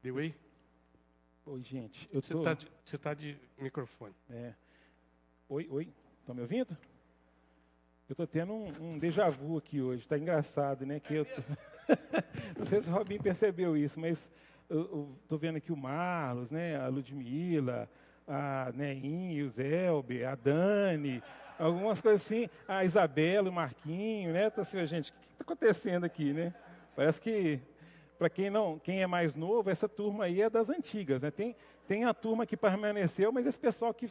Deu aí? Oi, gente. Eu Você tô... tá de microfone. Oi. Estão me ouvindo? Eu estou tendo um déjà vu aqui hoje. Está engraçado, né? Não sei se o Robinho percebeu isso, mas eu estou vendo aqui o Marlos, né? A Ludmila, a Neinho, o Zelber, a Dani, algumas coisas assim. A Isabela, o Marquinho, né? Então, assim, gente, o que está acontecendo aqui, né? Parece que, para quem é mais novo, essa turma aí é das antigas, né? Tem a turma que permaneceu, mas esse pessoal que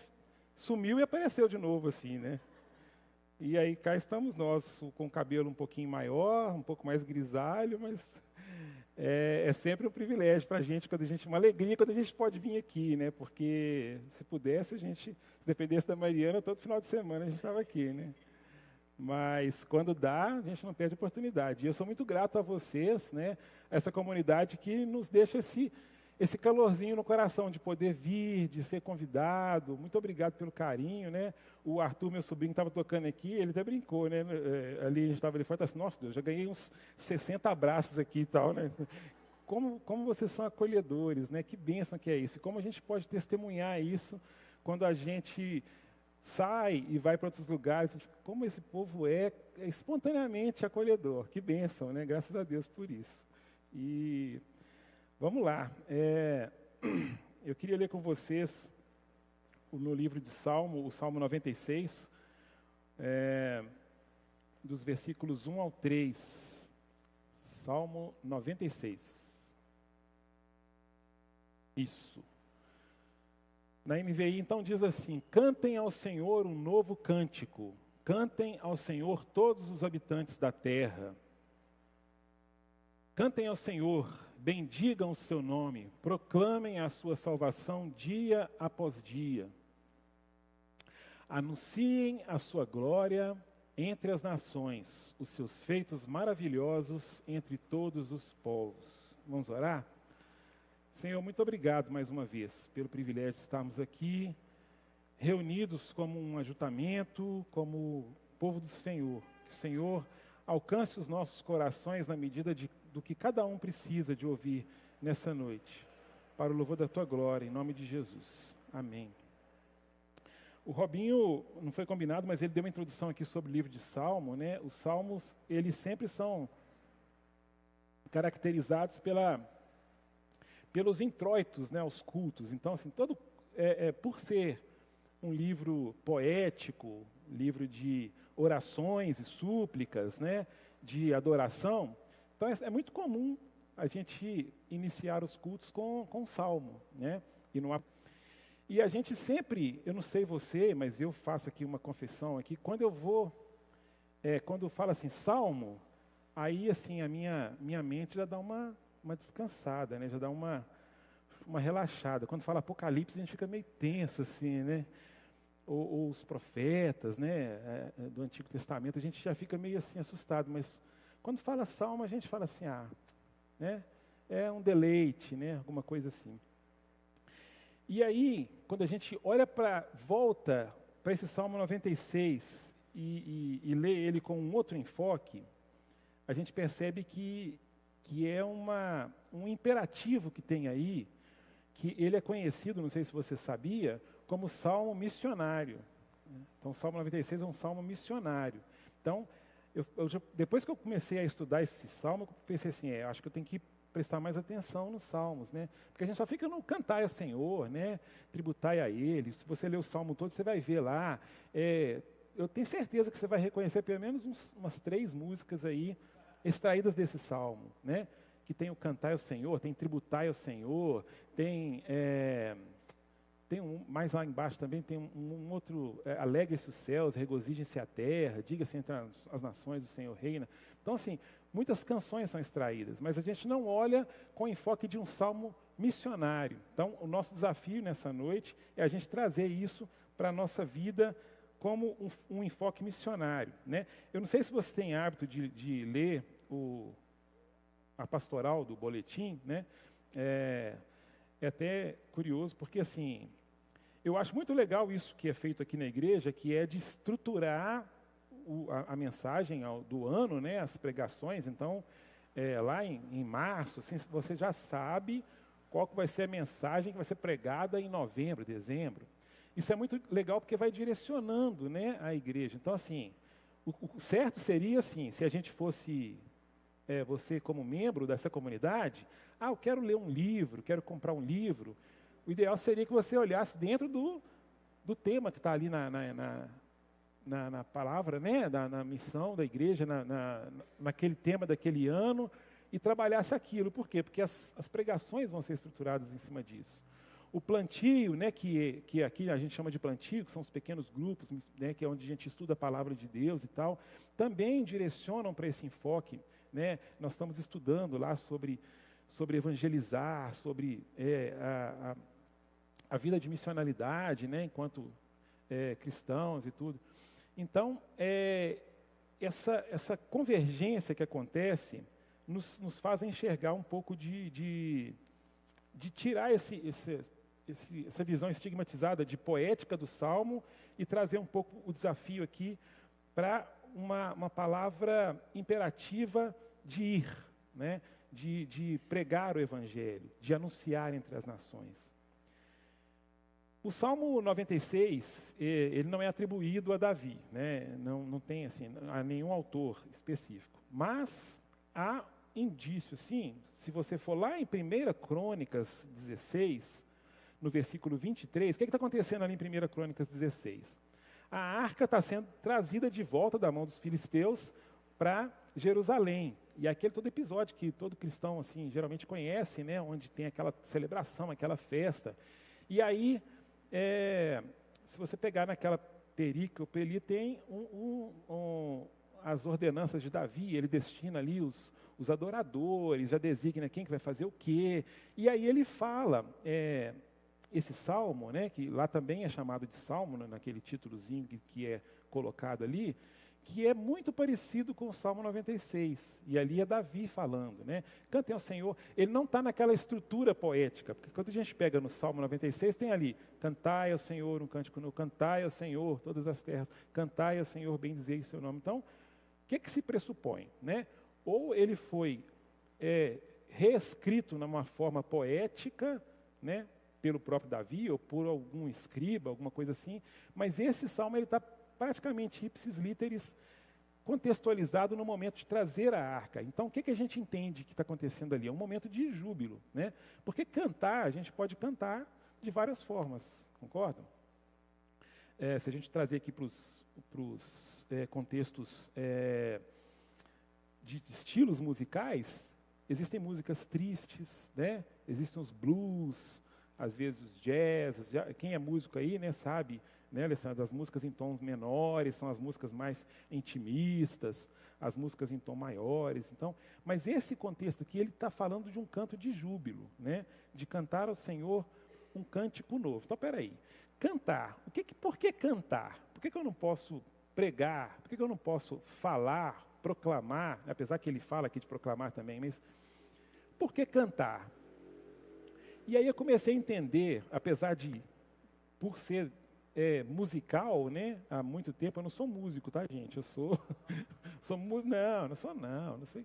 sumiu e apareceu de novo, assim, né? E aí cá estamos nós, com o cabelo um pouquinho maior, um pouco mais grisalho, mas é sempre um privilégio para a gente, uma alegria quando a gente pode vir aqui, né? Porque se pudesse, se dependesse da Mariana, todo final de semana a gente estava aqui, né? Mas quando dá, a gente não perde a oportunidade. E eu sou muito grato a vocês, né? Essa comunidade que nos deixa esse calorzinho no coração de poder vir, de ser convidado. Muito obrigado pelo carinho, né? O Arthur, meu sobrinho, estava tocando aqui, ele até brincou, né? Ali a gente estava ali fora, assim, nossa Deus, já ganhei uns 60 abraços aqui e tal, né? Como vocês são acolhedores, né? Que bênção que é isso. E como a gente pode testemunhar isso quando a gente sai e vai para outros lugares, como esse povo é espontaneamente acolhedor. Que bênção, né? Graças a Deus por isso. E vamos lá. Eu queria ler com vocês no livro de Salmo, o Salmo 96, dos versículos 1 ao 3. Salmo 96. Isso. Na NVI, então, diz assim: cantem ao Senhor um novo cântico, cantem ao Senhor todos os habitantes da terra. Cantem ao Senhor, bendigam o seu nome, proclamem a sua salvação dia após dia. Anunciem a sua glória entre as nações, os seus feitos maravilhosos entre todos os povos. Vamos orar? Senhor, muito obrigado mais uma vez pelo privilégio de estarmos aqui, reunidos como um ajuntamento, como povo do Senhor. Que o Senhor alcance os nossos corações na medida do que cada um precisa de ouvir nessa noite, para o louvor da tua glória, em nome de Jesus. Amém. O Robinho, não foi combinado, mas ele deu uma introdução aqui sobre o livro de Salmo, né? Os Salmos, eles sempre são caracterizados pelos introitos, né, aos cultos. Então, assim, por ser um livro poético, livro de orações e súplicas, né, de adoração, então é muito comum a gente iniciar os cultos com salmo, né? E a gente sempre, eu não sei você, mas eu faço aqui uma confissão aqui, quando fala assim, salmo, aí assim, a minha mente já dá uma descansada, né? Já dá uma relaxada. Quando fala Apocalipse, a gente fica meio tenso, assim, né? Ou os profetas, né? Do Antigo Testamento, a gente já fica meio assim assustado, mas quando fala salmo, a gente fala assim, né? É um deleite, né? Alguma coisa assim. E aí, quando a gente volta para esse Salmo 96 e lê ele com um outro enfoque, a gente percebe que é um imperativo que tem aí, que ele é conhecido, não sei se você sabia, como Salmo missionário. Então, o Salmo 96 é um Salmo missionário. Então, depois que eu comecei a estudar esse Salmo, eu pensei assim, acho que eu tenho que prestar mais atenção nos Salmos, né? Porque a gente só fica no cantai ao Senhor, né? Tributai a Ele. Se você ler o Salmo todo, você vai ver lá. Eu tenho certeza que você vai reconhecer pelo menos umas 3 músicas aí, extraídas desse Salmo, né? Que tem o cantai ao Senhor, tem tributai ao Senhor, tem mais lá embaixo também tem um outro, alegre-se os céus, regozijem-se a terra, diga-se entre as nações, o Senhor reina. Então, assim, muitas canções são extraídas, mas a gente não olha com o enfoque de um salmo missionário. Então, o nosso desafio nessa noite é a gente trazer isso para a nossa vida como um enfoque missionário, né? Eu não sei se você tem hábito de ler a pastoral do boletim, né? É até curioso, porque assim, eu acho muito legal isso que é feito aqui na igreja, que é de estruturar a mensagem do ano, né? As pregações. Então, lá em março, assim, você já sabe qual que vai ser a mensagem que vai ser pregada em novembro, dezembro. Isso é muito legal porque vai direcionando, né, a igreja. Então, assim, o certo seria assim, se a gente fosse, você como membro dessa comunidade, eu quero ler um livro, quero comprar um livro, o ideal seria que você olhasse dentro do tema que está ali na palavra, né, na missão da igreja, naquele tema daquele ano, e trabalhasse aquilo. Por quê? Porque as pregações vão ser estruturadas em cima disso. O plantio, né, que aqui a gente chama de plantio, que são os pequenos grupos, né, que é onde a gente estuda a palavra de Deus e tal, também direcionam para esse enfoque. Né? Nós estamos estudando lá sobre evangelizar, sobre a vida de missionalidade, né, enquanto cristãos e tudo. Então, essa convergência que acontece nos faz enxergar um pouco de tirar essa visão estigmatizada de poética do Salmo e trazer um pouco o desafio aqui para uma palavra imperativa de ir, né? De pregar o Evangelho, de anunciar entre as nações. O Salmo 96, ele não é atribuído a Davi, né? Não tem assim, a nenhum autor específico, mas há indício, sim, se você for lá em 1 Crônicas 16, no versículo 23, o que está acontecendo ali em 1 Crônicas 16? A arca está sendo trazida de volta da mão dos filisteus para Jerusalém. E aquele todo episódio que todo cristão assim geralmente conhece, né, onde tem aquela celebração, aquela festa. E aí, se você pegar naquela perícope ali, tem as ordenanças de Davi, ele destina ali os adoradores, já designa quem que vai fazer o quê. E aí ele fala, esse salmo, né, que lá também é chamado de salmo, né, naquele títulozinho que é colocado ali, que é muito parecido com o Salmo 96. E ali é Davi falando, né? Cantem ao Senhor. Ele não está naquela estrutura poética, porque quando a gente pega no Salmo 96, tem ali, cantai ao Senhor um cântico novo, cantai ao Senhor todas as terras, cantai ao Senhor, bendizei o seu nome. Então, o que se pressupõe, né? Ou ele foi reescrito numa forma poética, né, pelo próprio Davi, ou por algum escriba, alguma coisa assim, mas esse salmo ele está praticamente ipsis literis contextualizado no momento de trazer a arca. Então, o que a gente entende que está acontecendo ali? É um momento de júbilo, né? Porque cantar, a gente pode cantar de várias formas, concordam? Se a gente trazer aqui para os contextos de estilos musicais, existem músicas tristes, né? Existem os blues, às vezes os jazz. Quem é músico aí, né, sabe, né, Alessandro, as músicas em tons menores são as músicas mais intimistas, as músicas em tom maiores. Então, mas esse contexto aqui, ele está falando de um canto de júbilo, né, de cantar ao Senhor um cântico novo. Então, peraí, cantar, por que cantar? Por que eu não posso pregar? Por que eu não posso falar, proclamar, apesar que ele fala aqui de proclamar também, mas por que cantar? E aí eu comecei a entender, apesar de, por ser musical, né, há muito tempo, eu não sou músico, tá, gente? Eu sou, não sei.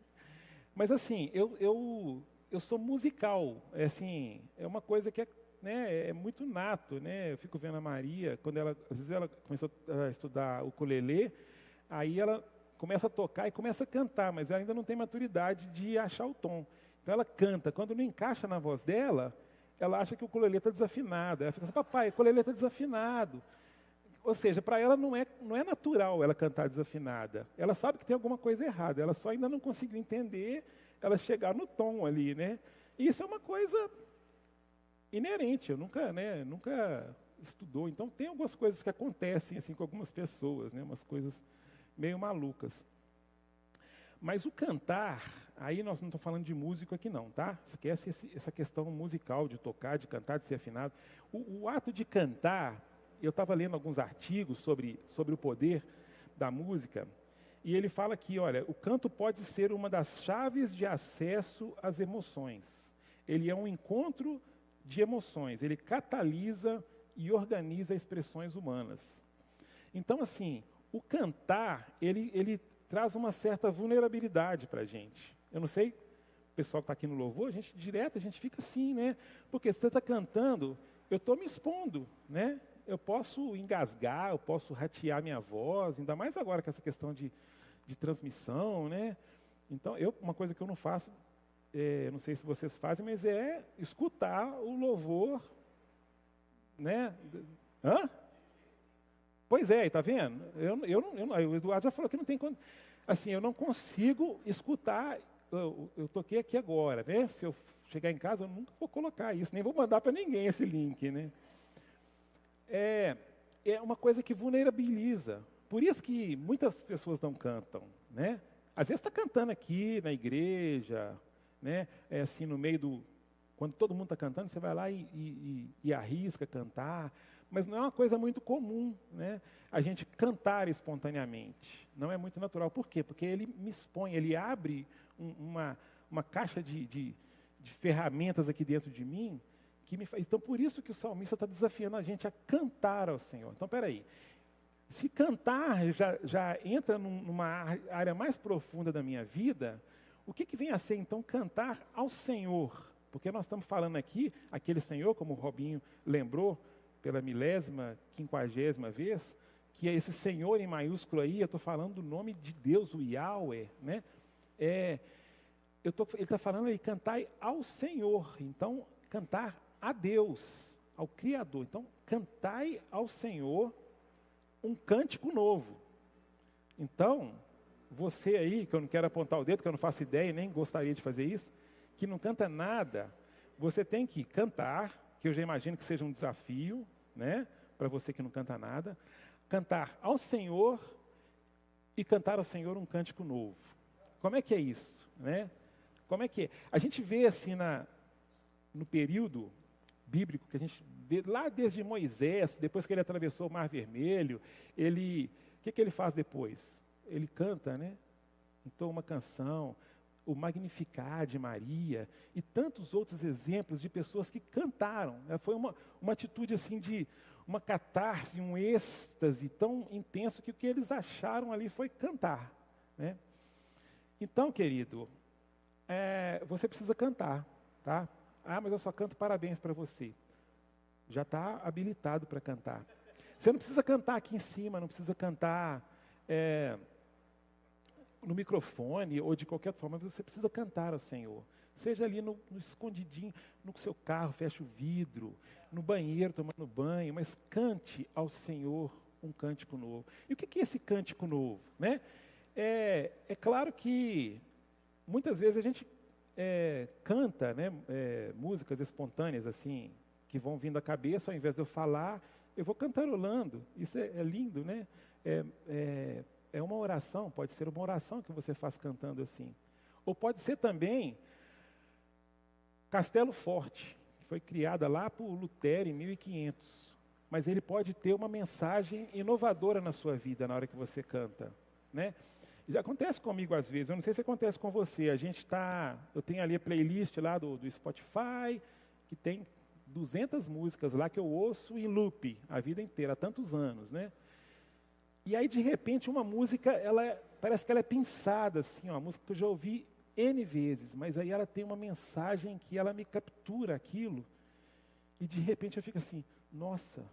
Mas assim, eu sou musical, assim, é uma coisa que é muito nato, né? Eu fico vendo a Maria, às vezes ela começou a estudar o ukulele, aí ela começa a tocar e começa a cantar, mas ela ainda não tem maturidade de achar o tom. Então ela canta, quando não encaixa na voz dela, ela acha que o ukulele está desafinado. Ela fica assim, papai, o ukulele está desafinado. Ou seja, para ela não é natural ela cantar desafinada. Ela sabe que tem alguma coisa errada, ela só ainda não conseguiu entender ela chegar no tom ali, né? E isso é uma coisa inerente, eu nunca estudou. Então tem algumas coisas que acontecem assim com algumas pessoas, né? Umas coisas meio malucas. Mas o cantar, aí nós não estamos falando de músico aqui não, tá? Esquece essa questão musical de tocar, de cantar, de ser afinado. O ato de cantar, eu estava lendo alguns artigos sobre o poder da música, e ele fala aqui, olha, o canto pode ser uma das chaves de acesso às emoções. Ele é um encontro de emoções, ele catalisa e organiza expressões humanas. Então, assim, o cantar, ele traz uma certa vulnerabilidade para a gente. Eu não sei, pessoal que está aqui no louvor, a gente fica assim, né? Porque se você está cantando, eu estou me expondo, né? Eu posso engasgar, eu posso ratear minha voz, ainda mais agora com essa questão de transmissão, né? Então, uma coisa que eu não faço, não sei se vocês fazem, mas é escutar o louvor, né? Hã? Pois é, está vendo? O Eduardo já falou que não tem... Assim, eu não consigo escutar, eu toquei aqui agora, né? Se eu chegar em casa, eu nunca vou colocar isso, nem vou mandar para ninguém esse link, né? É uma coisa que vulnerabiliza. Por isso que muitas pessoas não cantam, né? Às vezes está cantando aqui na igreja, né? Assim, no meio do... Quando todo mundo está cantando, você vai lá e arrisca cantar. Mas não é uma coisa muito comum, né? A gente cantar espontaneamente. Não é muito natural. Por quê? Porque ele me expõe, ele abre uma caixa de ferramentas aqui dentro de mim, que me faz... Então, por isso que o salmista está desafiando a gente a cantar ao Senhor. Então, espera aí. Se cantar já entra numa área mais profunda da minha vida, o que vem a ser, então, cantar ao Senhor? Porque nós estamos falando aqui, aquele Senhor, como o Robinho lembrou, pela 1050ª vez, que é esse Senhor em maiúsculo aí, eu estou falando do nome de Deus, o Yahweh, né? Ele está falando aí, cantai ao Senhor. Então, cantar a Deus, ao Criador. Então, cantai ao Senhor um cântico novo. Então, você aí, que eu não quero apontar o dedo, que eu não faço ideia, nem gostaria de fazer isso, que não canta nada, você tem que cantar, que eu já imagino que seja um desafio, né, para você que não canta nada, cantar ao Senhor e cantar ao Senhor um cântico novo. Como é que é isso, né? Como é que é? A gente vê assim no período bíblico que a gente vê lá desde Moisés, depois que ele atravessou o Mar Vermelho, o que ele faz depois? Ele canta, né? Entoa uma canção, o Magnificat de Maria e tantos outros exemplos de pessoas que cantaram. Foi uma atitude assim de uma catarse, um êxtase tão intenso que o que eles acharam ali foi cantar, né? Então, querido, você precisa cantar, tá? Ah, mas eu só canto parabéns para você. Já está habilitado para cantar. Você não precisa cantar aqui em cima, não precisa cantar no microfone ou de qualquer forma, mas você precisa cantar ao Senhor. Seja ali no escondidinho, no seu carro, fecha o vidro, no banheiro, tomando banho, mas cante ao Senhor um cântico novo. E o que é esse cântico novo, né? É claro que muitas vezes a gente canta, né, músicas espontâneas assim, que vão vindo à cabeça, ao invés de eu falar, eu vou cantarolando. Isso é lindo, né? É uma oração, pode ser uma oração que você faz cantando assim. Ou pode ser também Castelo Forte, que foi criada lá por Lutero em 1500. Mas ele pode ter uma mensagem inovadora na sua vida na hora que você canta, né? Já acontece comigo às vezes, eu não sei se acontece com você. Eu tenho ali a playlist lá do Spotify, que tem 200 músicas lá que eu ouço em loop a vida inteira, há tantos anos, né? E aí, de repente, uma música, parece que ela é pensada, assim, uma música que eu já ouvi N vezes, mas aí ela tem uma mensagem que ela me captura aquilo, e de repente eu fico assim, nossa,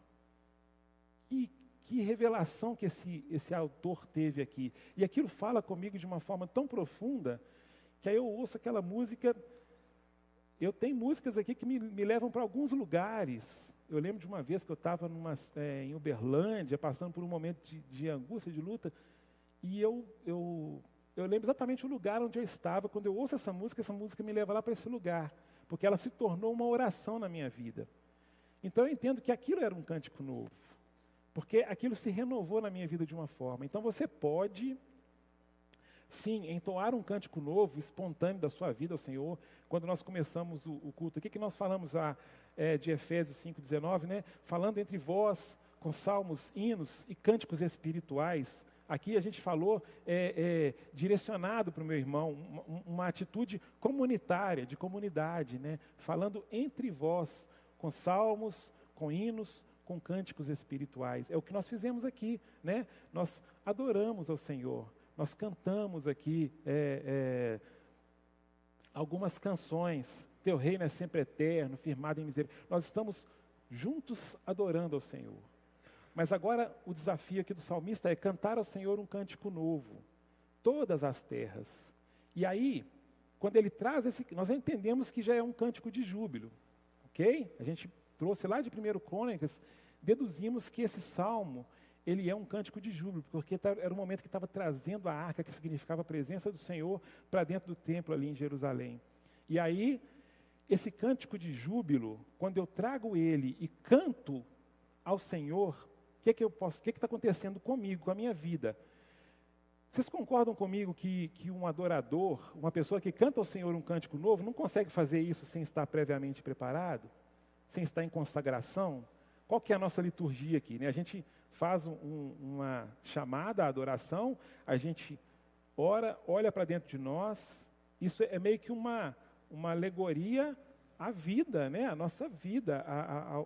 que revelação que esse autor teve aqui. E aquilo fala comigo de uma forma tão profunda, que aí eu ouço aquela música. Eu tenho músicas aqui que me levam para alguns lugares. Eu lembro de uma vez que eu estava em Uberlândia, passando por um momento de angústia, de luta, e eu lembro exatamente o lugar onde eu estava. Quando eu ouço essa música me leva lá para esse lugar, porque ela se tornou uma oração na minha vida. Então eu entendo que aquilo era um cântico novo, porque aquilo se renovou na minha vida de uma forma. Então você pode, sim, entoar um cântico novo, espontâneo da sua vida ao Senhor. Quando nós começamos o culto, o que nós falamos de Efésios 5,19, né? Falando entre vós com salmos, hinos e cânticos espirituais. Aqui a gente falou direcionado para o meu irmão, uma atitude comunitária, de comunidade, né? Falando entre vós com salmos, com hinos, com cânticos espirituais. É o que nós fizemos aqui, né? Nós adoramos ao Senhor, nós cantamos aqui algumas canções. Teu reino é sempre eterno, firmado em misericórdia. Nós estamos juntos adorando ao Senhor. Mas agora o desafio aqui do salmista é cantar ao Senhor um cântico novo. Todas as terras. E aí, quando ele traz esse, nós entendemos que já é um cântico de júbilo. Ok? A gente trouxe lá de 1 Crônicas, deduzimos que esse salmo, ele é um cântico de júbilo, porque era o momento que estava trazendo a arca, que significava a presença do Senhor, para dentro do templo ali em Jerusalém. E aí, esse cântico de júbilo, quando eu trago ele e canto ao Senhor, o que está acontecendo comigo, com a minha vida? Vocês concordam comigo que um adorador, uma pessoa que canta ao Senhor um cântico novo, não consegue fazer isso sem estar previamente preparado? Sem estar em consagração? Qual que é a nossa liturgia aqui, né? A gente faz uma chamada à adoração, a gente ora, olha para dentro de nós. Isso é meio que uma alegoria à vida, né? À nossa vida,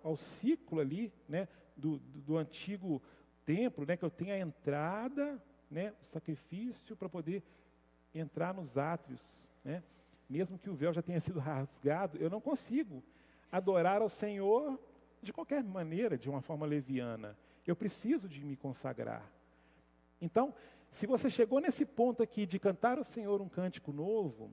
ao ciclo ali, né? Do antigo templo, né? Que eu tenho a entrada, né? O sacrifício para poder entrar nos átrios, né? Mesmo que o véu já tenha sido rasgado, eu não consigo adorar ao Senhor de qualquer maneira, de uma forma leviana. Eu preciso de me consagrar. Então, se você chegou nesse ponto aqui de cantar ao Senhor um cântico novo,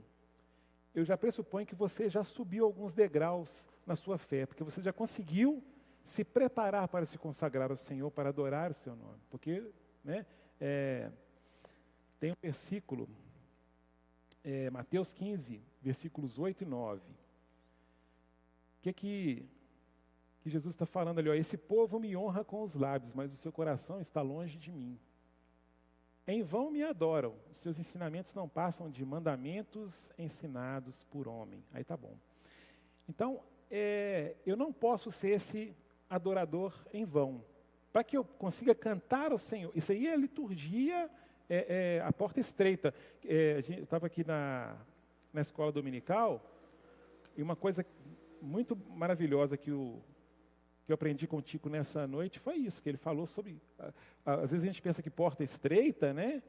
eu já pressuponho que você já subiu alguns degraus na sua fé, porque você já conseguiu se preparar para se consagrar ao Senhor, para adorar o seu nome. Porque, né, tem um versículo, Mateus 15, versículos 8 e 9. O que Jesus está falando ali? Ó, esse povo me honra com os lábios, mas o seu coração está longe de mim. Em vão me adoram, os seus ensinamentos não passam de mandamentos ensinados por homem. Aí tá bom. Então, eu não posso ser esse adorador em vão. Para que eu consiga cantar ao Senhor, isso aí é liturgia, a porta estreita. Eu estava aqui na escola dominical, e uma coisa muito maravilhosa que eu aprendi com o Tico nessa noite foi isso, que ele falou sobre, às vezes a gente pensa que porta estreita, né,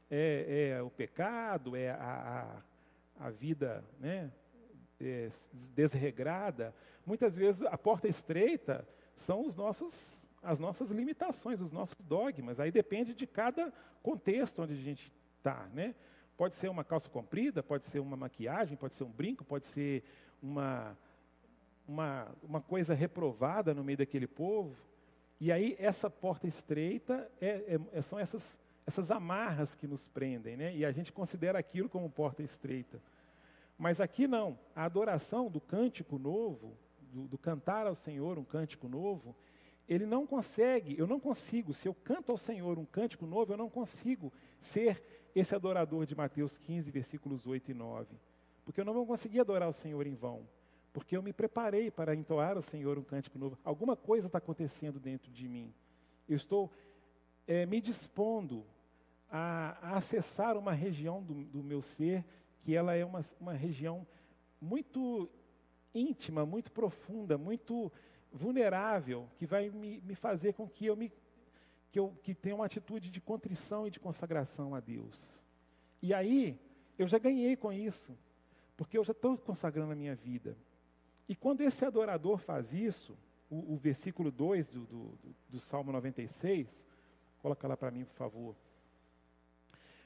é o pecado, é a vida, né, desregrada. Muitas vezes a porta estreita são as nossas limitações, os nossos dogmas. Aí depende de cada contexto onde a gente está, né. Pode ser uma calça comprida, pode ser uma maquiagem, pode ser um brinco, pode ser uma coisa reprovada no meio daquele povo. E aí essa porta estreita são essas amarras que nos prendem, né? E a gente considera aquilo como porta estreita. Mas aqui não, a adoração do cântico novo, do cantar ao Senhor um cântico novo, eu não consigo, se eu canto ao Senhor um cântico novo, eu não consigo ser esse adorador de Mateus 15, versículos 8 e 9. Porque eu não vou conseguir adorar o Senhor em vão. Porque eu me preparei para entoar ao Senhor um cântico novo. Alguma coisa está acontecendo dentro de mim. Eu estou me dispondo a acessar uma região do meu ser, que ela é uma região muito íntima, muito profunda, muito vulnerável, que vai me fazer com que que tenha uma atitude de contrição e de consagração a Deus. E aí, eu já ganhei com isso, porque eu já estou consagrando a minha vida. E quando esse adorador faz isso, o versículo 2 do Salmo 96, coloca lá para mim, por favor.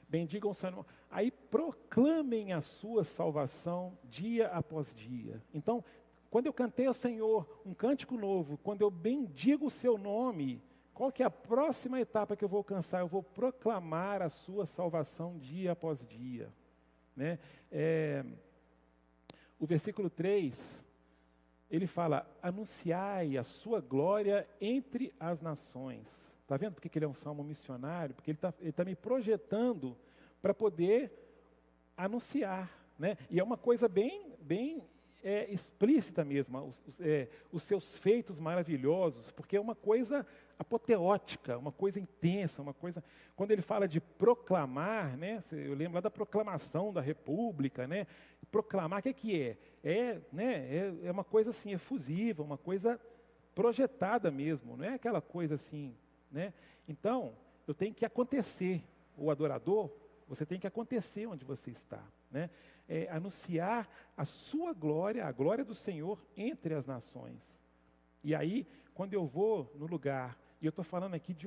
Bendigam o Senhor. Aí proclamem a sua salvação dia após dia. Então, quando eu cantei ao Senhor um cântico novo, quando eu bendigo o seu nome, qual que é a próxima etapa que eu vou alcançar? Eu vou proclamar a sua salvação dia após dia, né? O versículo 3, ele fala, anunciai a sua glória entre as nações. Está vendo por que ele é um salmo missionário? Porque ele tá me projetando para poder anunciar, né? E é uma coisa bem explícita mesmo, os seus feitos maravilhosos, porque é uma coisa apoteótica, uma coisa intensa, uma coisa... Quando ele fala de proclamar, né? Eu lembro lá da proclamação da República, né? Proclamar, o que é? É uma coisa assim, efusiva, uma coisa projetada mesmo, não é aquela coisa assim, né? Então, eu tenho que acontecer, o adorador, você tem que acontecer onde você está, né? anunciar a sua glória, a glória do Senhor entre as nações. E aí, quando eu vou no lugar, e eu estou falando aqui de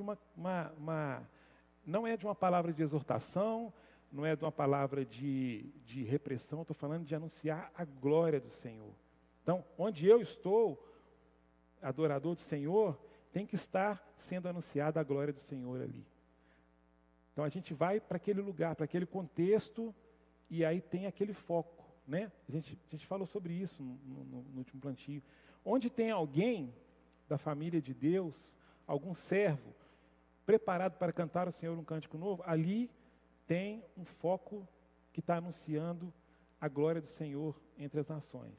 não é de uma palavra de exortação, não é de uma palavra de repressão, estou falando de anunciar a glória do Senhor. Então, onde eu estou, adorador do Senhor, tem que estar sendo anunciada a glória do Senhor ali. Então a gente vai para aquele lugar, para aquele contexto, e aí tem aquele foco, né? A gente falou sobre isso no último plantio. Onde tem alguém da família de Deus, algum servo, preparado para cantar ao Senhor um cântico novo, ali tem um foco que está anunciando a glória do Senhor entre as nações.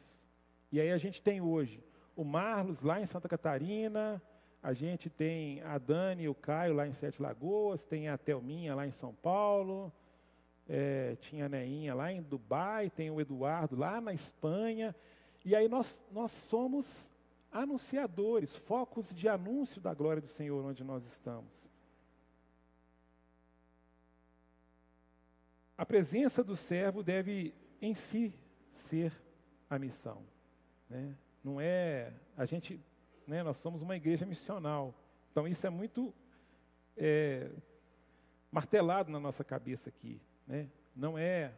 E aí a gente tem hoje o Marlos lá em Santa Catarina, a gente tem a Dani e o Caio lá em Sete Lagoas, tem a Thelminha lá em São Paulo, tinha a Neinha lá em Dubai, tem o Eduardo lá na Espanha. E aí nós somos anunciadores, focos de anúncio da glória do Senhor onde nós estamos. A presença do servo deve em si ser a missão, né? Não é a gente, né, nós somos uma igreja missional, então isso é muito martelado na nossa cabeça aqui, né? Não é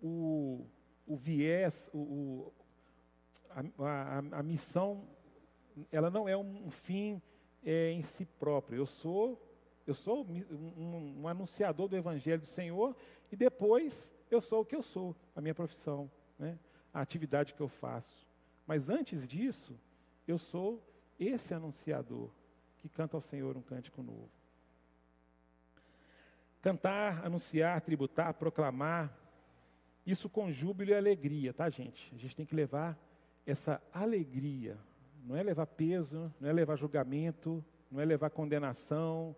o viés, a missão, ela não é um fim em si próprio. Eu sou um anunciador do Evangelho do Senhor, e depois eu sou o que eu sou, a minha profissão, né? A atividade que eu faço. Mas antes disso, eu sou esse anunciador que canta ao Senhor um cântico novo. Cantar, anunciar, tributar, proclamar, isso com júbilo e alegria, tá, gente? A gente tem que levar essa alegria. Não é levar peso, não é levar julgamento, não é levar condenação,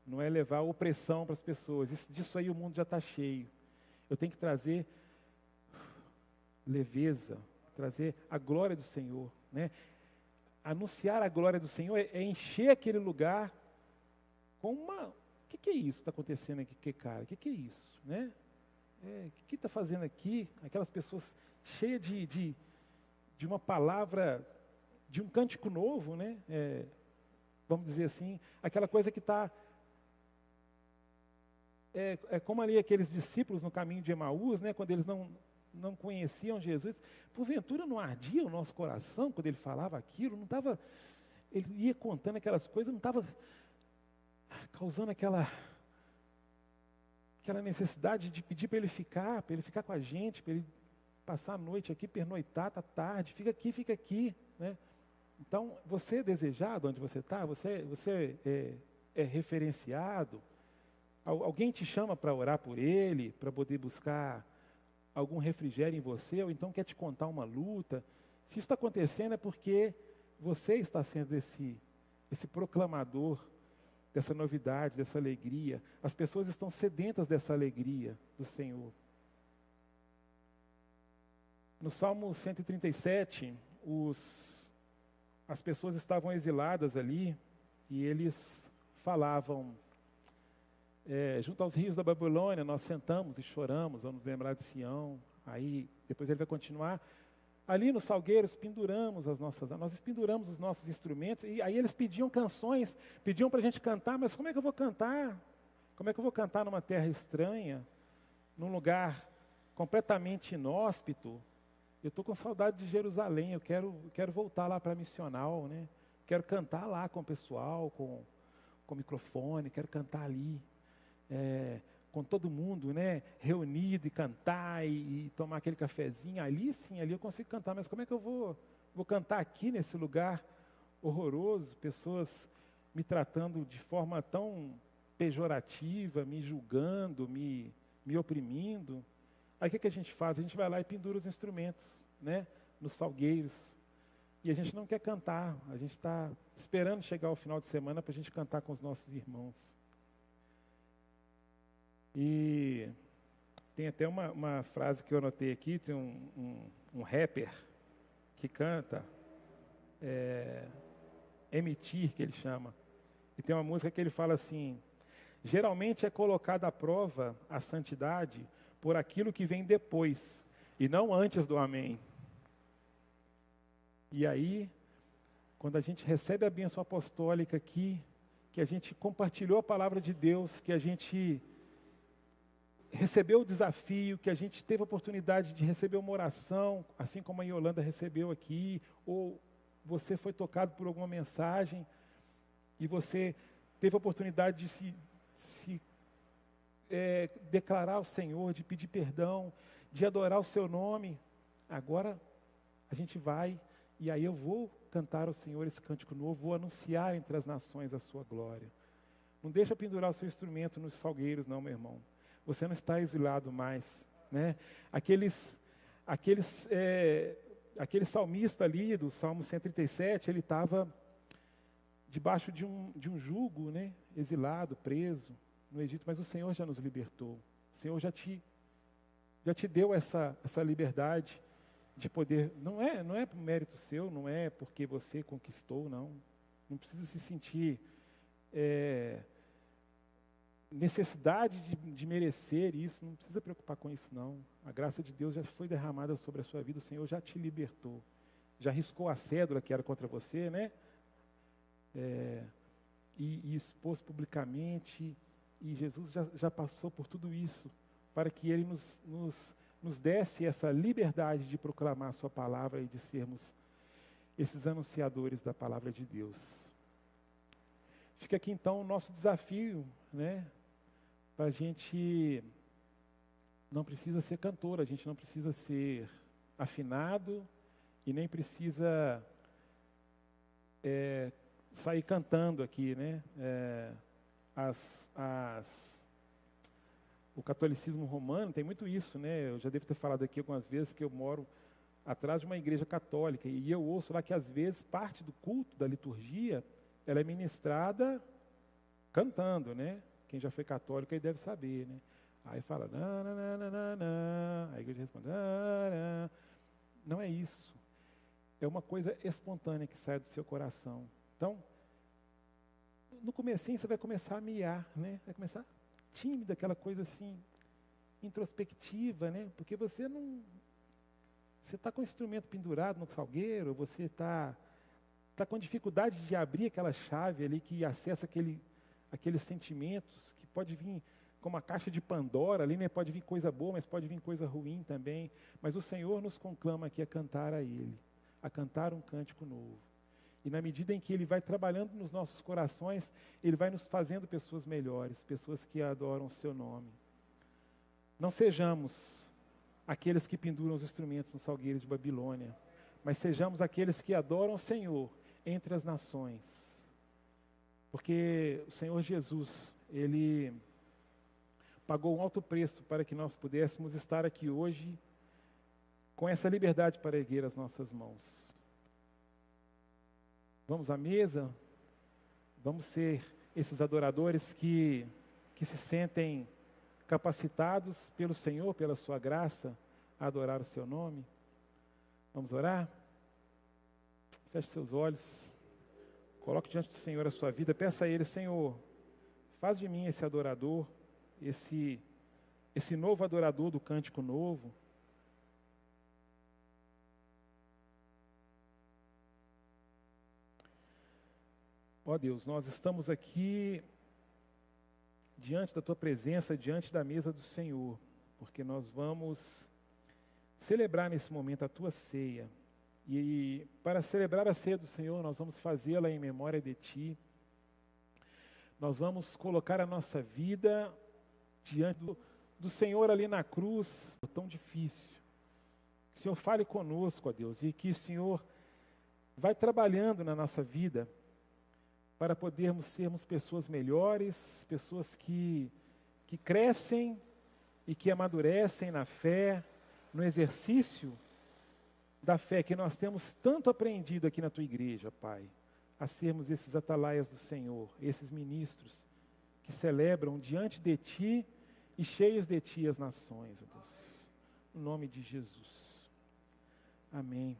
não é levar opressão para as pessoas. Disso aí o mundo já está cheio. Eu tenho que trazer leveza, trazer a glória do Senhor, né? Anunciar a glória do Senhor é encher aquele lugar com uma... O que é isso que está acontecendo aqui, cara? O que é isso, né? O que está fazendo aqui? Aquelas pessoas cheias de uma palavra, de um cântico novo, né? Vamos dizer assim, aquela coisa que está... como ali aqueles discípulos no caminho de Emaús, né? Quando eles não conheciam Jesus, porventura não ardia o nosso coração quando ele falava aquilo, não estava, ele ia contando aquelas coisas, não estava causando aquela necessidade de pedir para ele ficar com a gente, para ele passar a noite aqui, pernoitar, tá tarde, fica aqui, né? Então, você é desejado onde você está, você é referenciado, alguém te chama para orar por ele, para poder buscar algum refrigério em você, ou então quer te contar uma luta. Se isso está acontecendo é porque você está sendo esse proclamador dessa novidade, dessa alegria. As pessoas estão sedentas dessa alegria do Senhor. No Salmo 137, as pessoas estavam exiladas ali, e eles falavam... junto aos rios da Babilônia, nós sentamos e choramos, vamos lembrar de Sião. Aí, depois ele vai continuar. Ali nos salgueiros, nós penduramos os nossos instrumentos, e aí eles pediam canções, pediam para a gente cantar, mas como é que eu vou cantar? Como é que eu vou cantar numa terra estranha, num lugar completamente inóspito? Eu estou com saudade de Jerusalém, eu quero voltar lá para a missional, né? Quero cantar lá com o pessoal, com o microfone, quero cantar ali. Com todo mundo, né, reunido, e cantar e tomar aquele cafezinho, ali sim, ali eu consigo cantar, mas como é que eu vou cantar aqui nesse lugar horroroso, pessoas me tratando de forma tão pejorativa, me julgando, me oprimindo? Aí o que a gente faz? A gente vai lá e pendura os instrumentos, né, nos salgueiros, e a gente não quer cantar, a gente está esperando chegar o final de semana para a gente cantar com os nossos irmãos. E tem até uma frase que eu anotei aqui, tem um rapper que canta, Emitir, que ele chama. E tem uma música que ele fala assim: geralmente é colocada à prova a santidade por aquilo que vem depois, e não antes do amém. E aí, quando a gente recebe a bênção apostólica aqui, que a gente compartilhou a palavra de Deus, que a gente recebeu o desafio, que a gente teve a oportunidade de receber uma oração, assim como a Yolanda recebeu aqui, ou você foi tocado por alguma mensagem, e você teve a oportunidade de se declarar ao Senhor, de pedir perdão, de adorar o seu nome. Agora a gente vai, e aí eu vou cantar ao Senhor esse cântico novo, vou anunciar entre as nações a sua glória. Não deixa pendurar o seu instrumento nos salgueiros, não, meu irmão. Você não está exilado mais, né? Aquele salmista ali do Salmo 137, ele estava debaixo de um jugo, né? Exilado, preso no Egito, mas o Senhor já nos libertou. O Senhor já te deu essa liberdade de poder. Não é por mérito seu, não é porque você conquistou, não. Não precisa se sentir necessidade de merecer isso, não precisa preocupar com isso, não. A graça de Deus já foi derramada sobre a sua vida, o Senhor já te libertou. Já riscou a cédula que era contra você, né? E expôs publicamente, e Jesus já passou por tudo isso, para que Ele nos desse essa liberdade de proclamar a sua palavra e de sermos esses anunciadores da palavra de Deus. Fica aqui então o nosso desafio, né? Para a gente não precisa ser cantor, a gente não precisa ser afinado e nem precisa sair cantando aqui, né? O catolicismo romano tem muito isso, né? Eu já devo ter falado aqui algumas vezes que eu moro atrás de uma igreja católica e eu ouço lá que às vezes parte do culto, da liturgia, ela é ministrada cantando, né? Quem já foi católico aí deve saber, né? Aí fala, a igreja responde, não é isso. É uma coisa espontânea que sai do seu coração. Então, no comecinho você vai começar a miar, né? Vai começar tímido, aquela coisa assim, introspectiva, né? Porque você está com o instrumento pendurado no salgueiro, você está com dificuldade de abrir aquela chave ali que acessa aqueles sentimentos, que pode vir como uma caixa de Pandora ali, né? Pode vir coisa boa, mas pode vir coisa ruim também. Mas o Senhor nos conclama aqui a cantar a Ele, a cantar um cântico novo. E na medida em que Ele vai trabalhando nos nossos corações, Ele vai nos fazendo pessoas melhores, pessoas que adoram o seu nome. Não sejamos aqueles que penduram os instrumentos no salgueiro de Babilônia, mas sejamos aqueles que adoram o Senhor entre as nações. Porque o Senhor Jesus, Ele pagou um alto preço para que nós pudéssemos estar aqui hoje com essa liberdade para erguer as nossas mãos. Vamos à mesa, vamos ser esses adoradores que se sentem capacitados pelo Senhor, pela sua graça, a adorar o seu nome. Vamos orar? Feche seus olhos, coloque diante do Senhor a sua vida, peça a Ele, Senhor, faz de mim esse adorador, esse novo adorador do cântico novo. Ó Deus, nós estamos aqui diante da Tua presença, diante da mesa do Senhor, porque nós vamos celebrar nesse momento a Tua ceia. E para celebrar a ceia do Senhor, nós vamos fazê-la em memória de Ti. Nós vamos colocar a nossa vida diante do Senhor ali na cruz, tão difícil. Que o Senhor fale conosco, ó Deus, e que o Senhor vai trabalhando na nossa vida para podermos sermos pessoas melhores, pessoas que crescem e que amadurecem na fé, no exercício da fé que nós temos tanto aprendido aqui na Tua igreja, Pai, a sermos esses atalaias do Senhor, esses ministros que celebram diante de Ti e cheios de Ti as nações, ó Deus. No nome de Jesus. Amém.